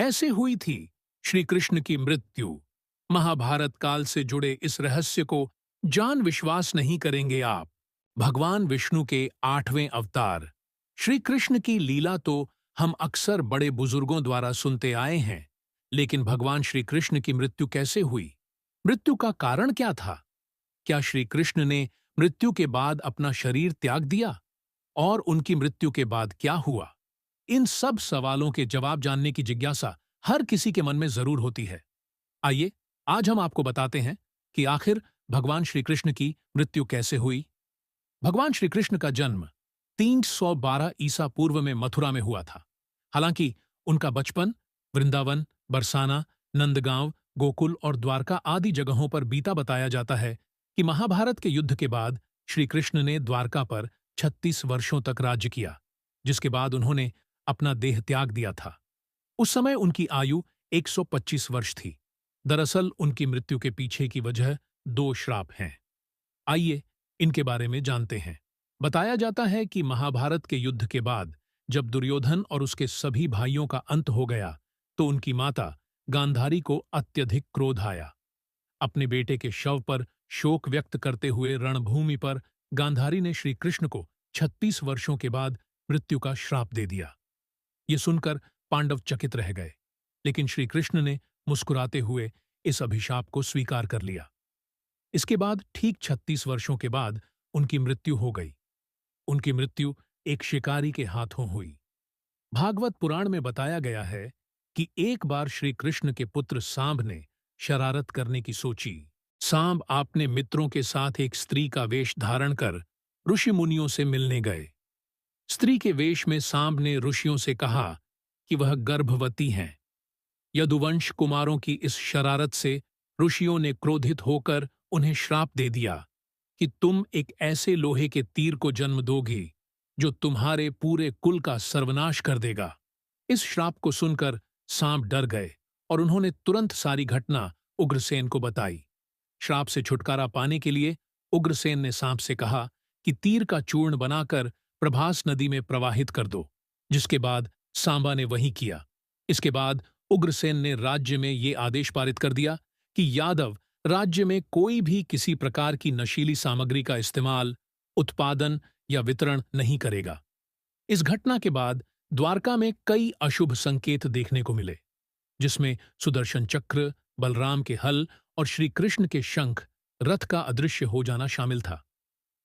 ऐसे हुई थी श्री कृष्ण की मृत्यु। महाभारत काल से जुड़े इस रहस्य को जान विश्वास नहीं करेंगे आप। भगवान विष्णु के 8वें अवतार श्री कृष्ण की लीला तो हम अक्सर बड़े बुजुर्गों द्वारा सुनते आए हैं, लेकिन भगवान श्री कृष्ण की मृत्यु कैसे हुई? मृत्यु का कारण क्या था? क्या श्री कृष्ण ने मृत्यु के बाद अपना शरीर त्याग दिया? और उनकी मृत्यु के बाद क्या हुआ? इन सब सवालों के जवाब जानने की जिज्ञासा हर किसी के मन में जरूर होती है। आइए, आज हम आपको बताते हैं कि आखिर भगवान श्री कृष्ण की मृत्यु कैसे हुई। भगवान श्री कृष्ण का जन्म 312 ईसा पूर्व में मथुरा में हुआ था। हालांकि उनका बचपन वृंदावन, बरसाना, नंदगांव, गोकुल और द्वारका आदि जगहों पर बीता। बताया जाता है कि महाभारत के युद्ध के बाद श्री कृष्ण ने द्वारका पर 36 वर्षों तक राज्य किया, जिसके बाद उन्होंने अपना देह त्याग दिया था। उस समय उनकी आयु 125 वर्ष थी। दरअसल उनकी मृत्यु के पीछे की वजह 2 श्राप हैं। आइए इनके बारे में जानते हैं। बताया जाता है कि महाभारत के युद्ध के बाद जब दुर्योधन और उसके सभी भाइयों का अंत हो गया, तो उनकी माता गांधारी को अत्यधिक क्रोध आया। अपने बेटे के शव पर शोक व्यक्त करते हुए रणभूमि पर गांधारी ने श्री कृष्ण को 36 वर्षों के बाद मृत्यु का श्राप दे दिया। ये सुनकर पांडव चकित रह गए, लेकिन श्री कृष्ण ने मुस्कुराते हुए इस अभिशाप को स्वीकार कर लिया। इसके बाद ठीक 36 वर्षों के बाद उनकी मृत्यु हो गई। उनकी मृत्यु एक शिकारी के हाथों हुई। भागवत पुराण में बताया गया है कि एक बार श्री कृष्ण के पुत्र सांब ने शरारत करने की सोची। सांब अपने मित्रों के साथ एक स्त्री का वेश धारण कर ऋषि मुनियों से मिलने गए। स्त्री के वेश में सांब ने ऋषियों से कहा कि वह गर्भवती हैं। यदुवंश कुमारों की इस शरारत से ऋषियों ने क्रोधित होकर उन्हें श्राप दे दिया कि तुम एक ऐसे लोहे के तीर को जन्म दोगी जो तुम्हारे पूरे कुल का सर्वनाश कर देगा। इस श्राप को सुनकर सांप डर गए और उन्होंने तुरंत सारी घटना उग्रसेन को बताई। श्राप से छुटकारा पाने के लिए उग्रसेन ने सांप से कहा कि तीर का चूर्ण बनाकर प्रभास नदी में प्रवाहित कर दो, जिसके बाद सांबा ने वही किया। इसके बाद उग्रसेन ने राज्य में ये आदेश पारित कर दिया कि यादव राज्य में कोई भी किसी प्रकार की नशीली सामग्री का इस्तेमाल, उत्पादन या वितरण नहीं करेगा। इस घटना के बाद द्वारका में कई अशुभ संकेत देखने को मिले, जिसमें सुदर्शन चक्र, बलराम के हल और श्री कृष्ण के शंख रथ का अदृश्य हो जाना शामिल था।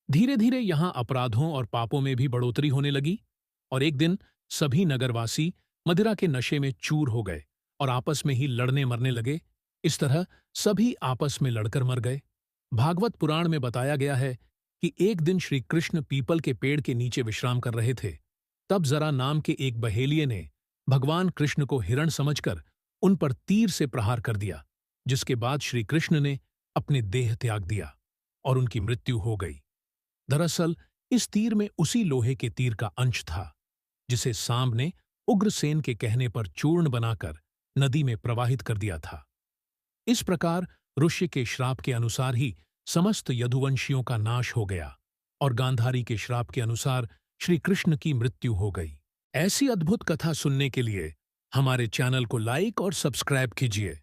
धीरे धीरे यहां अपराधों और पापों में भी बढ़ोतरी होने लगी और एक दिन सभी नगरवासी मदिरा के नशे में चूर हो गए और आपस में ही लड़ने मरने लगे। इस तरह सभी आपस में लड़कर मर गए। भागवत पुराण में बताया गया है कि एक दिन श्री कृष्ण पीपल के पेड़ के नीचे विश्राम कर रहे थे। तब जरा नाम के एक बहेलिये ने भगवान कृष्ण को हिरण समझकर उन पर तीर से प्रहार कर दिया, जिसके बाद श्री कृष्ण ने अपने देह त्याग दिया और उनकी मृत्यु हो गई। दरअसल इस तीर में उसी लोहे के तीर का अंश था जिसे सांब ने उग्रसेन के कहने पर चूर्ण बनाकर नदी में प्रवाहित कर दिया था। इस प्रकार ऋषि के श्राप के अनुसार ही समस्त यदुवंशियों का नाश हो गया और गांधारी के श्राप के अनुसार श्री कृष्ण की मृत्यु हो गई। ऐसी अद्भुत कथा सुनने के लिए हमारे चैनल को लाइक और सब्सक्राइब कीजिए।